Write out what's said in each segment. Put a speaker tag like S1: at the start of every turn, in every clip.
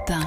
S1: Europe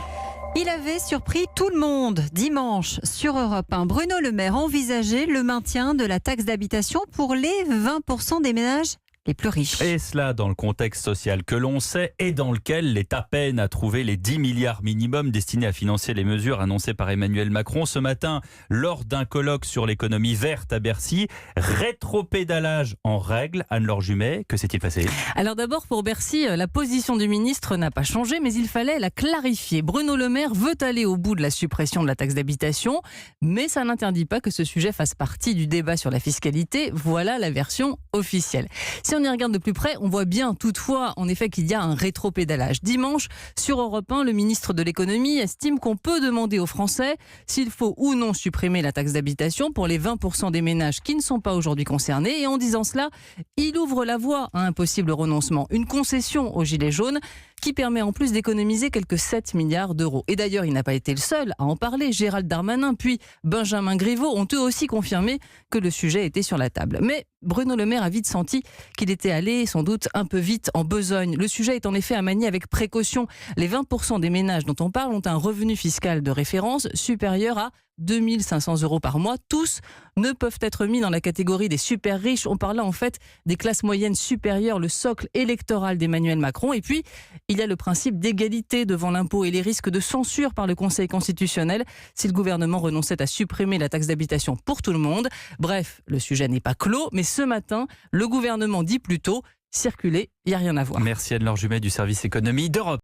S1: 1.
S2: Il avait surpris tout le monde. Dimanche, sur Europe 1, Bruno Le Maire envisageait le maintien de la taxe d'habitation pour les 20% des ménages les plus riches.
S3: Et cela dans le contexte social que l'on sait et dans lequel l'État peine à trouver les 10 milliards minimum destinés à financer les mesures annoncées par Emmanuel Macron ce matin lors d'un colloque sur l'économie verte à Bercy. Rétropédalage en règle. Anne-Laure Jumet, que s'est-il passé ?
S1: Alors d'abord, pour Bercy, la position du ministre n'a pas changé, mais il fallait la clarifier. Bruno Le Maire veut aller au bout de la suppression de la taxe d'habitation, mais ça n'interdit pas que ce sujet fasse partie du débat sur la fiscalité. Voilà la version officielle. Si on y regarde de plus près, on voit bien toutefois en effet qu'il y a un rétropédalage. Dimanche, sur Europe 1, le ministre de l'économie estime qu'on peut demander aux Français s'il faut ou non supprimer la taxe d'habitation pour les 20% des ménages qui ne sont pas aujourd'hui concernés. Et en disant cela, il ouvre la voie à un possible renoncement. Une concession aux Gilets jaunes qui permet en plus d'économiser quelques 7 milliards d'euros. Et d'ailleurs, il n'a pas été le seul à en parler. Gérald Darmanin puis Benjamin Griveaux ont eux aussi confirmé que le sujet était sur la table. Mais Bruno Le Maire a vite senti qu'il était allé sans doute un peu vite en besogne. Le sujet est en effet à manier avec précaution. Les 20% des ménages dont on parle ont un revenu fiscal de référence supérieur à 2 500 € par mois. Tous ne peuvent être mis dans la catégorie des super riches. On parle là en fait des classes moyennes supérieures, le socle électoral d'Emmanuel Macron. Et puis, il y a le principe d'égalité devant l'impôt et les risques de censure par le Conseil constitutionnel si le gouvernement renonçait à supprimer la taxe d'habitation pour tout le monde. Bref, le sujet n'est pas clos, mais ce matin, le gouvernement dit plutôt circuler, il n'y a rien à voir.
S3: Merci Anne-Laure Jumet du service économie d'Europe.